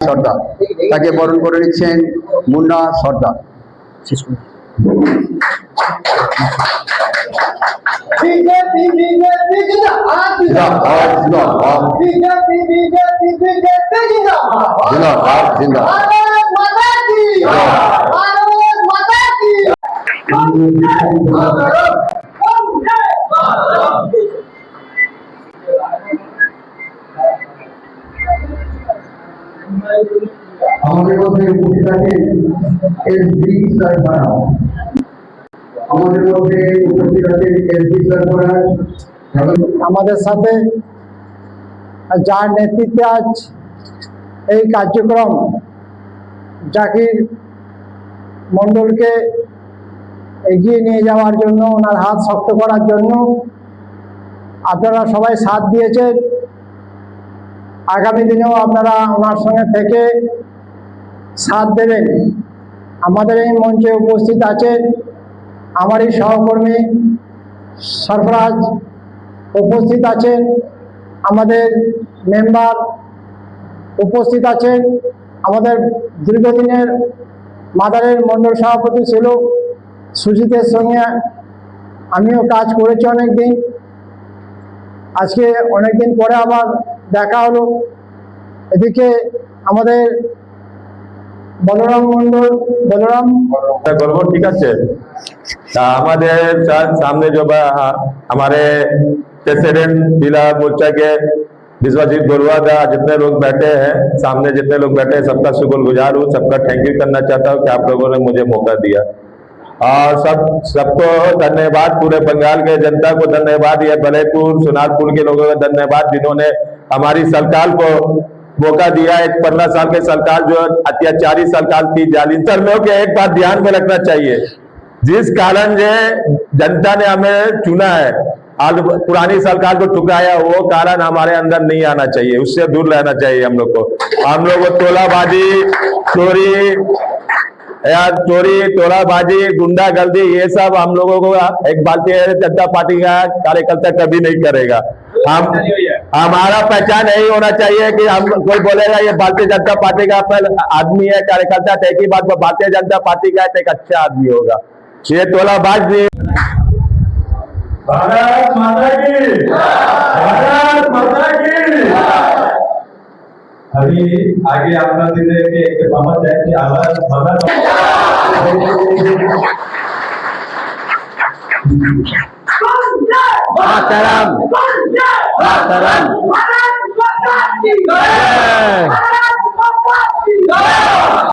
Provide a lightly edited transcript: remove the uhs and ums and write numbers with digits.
সর্দার তাকে বরণ করে নিচ্ছেন মুন্না সর্দার। बीजेपी बीजेपी जिंदाबाद जिंदाबाद जिंदाबाद बीजेपी बीजेपी बीजेपी जिंदाबाद जिंदाबाद जिंदाबाद भारत माता की भारत माता की আমাদের মধ্যে উপস্থিত আছেন এসডি সরকার, আমাদের মধ্যে উপস্থিত আছেন এসডি সরকার। আমাদের সাথে যার নেতৃত্বে আজ এই কার্যক্রম জাকির মণ্ডলকে এগিয়ে নিয়ে যাওয়ার জন্য, ওনার হাত শক্ত করার জন্য আপনারা সবাই সাথ দিয়েছেন। আগামী দিনেও আপনারা ওনার সঙ্গে থেকে সাথ দেবেন। আমাদের এই মঞ্চে উপস্থিত আছেন আমারই সহকর্মী সরফরাজ, উপস্থিত আছেন আমাদের মেম্বার, উপস্থিত আছেন আমাদের দীর্ঘদিনের মাদারের মণ্ডল সভাপতি ছিল সুজিতের সঙ্গে আমিও কাজ করেছি অনেকদিন। আজকে অনেকদিন পরে আবার দেখা হলো। এদিকে আমাদের বলরাম মণ্ডল, বলরাম বলবো ঠিক আছে। আমাদের सामने जो हमारे प्रेसिडेंट जिला मोर्चा के विश्वजीत बरुआ दा, जितने लोग बैठे हैं सामने, जितने लोग बैठे हैं सबका शुक्रगुजार हूँ, सबका थैंक यू करना चाहता हूँ कि आप लोगों ने मुझे मौका दिया। और सबको धन्यवाद, पूरे बंगाल के जनता को धन्यवाद, ये बलेपुर सोनारपुर के लोगों को धन्यवाद जिन्होंने हमारी सरकार को मौका दिया। एक 15 साल के सरकार जो अत्याचारी सरकार थी, जालिम में के एक बात ध्यान में रखना चाहिए, जिस कारण से जनता ने हमें चुना है आज पुरानी सरकार को ठुकराया, वो कारण हमारे अंदर नहीं आना चाहिए, उससे दूर रहना चाहिए हम लोग को। हम लोग को तोलाबाजी, चोरी तोलाबाजी, गुंडागर्दी, ये सब हम लोगों को एक भारतीय जनता पार्टी का कार्यकर्ता कभी नहीं करेगा। हमारा पहचान यही होना चाहिए कि हम कोई बोलेगा ये भारतीय जनता पार्टी का आदमी है, कार्यकर्ता, एक ही बात भारतीय जनता पार्टी का एक अच्छा आदमी होगा। ये तोलाबाज भी। भारत माता की, भारत माता की। अभी आगे आपका दिन है कि एक बाबा जाए कि भारत माता मातरम मातरम भारत माता की भारत माता की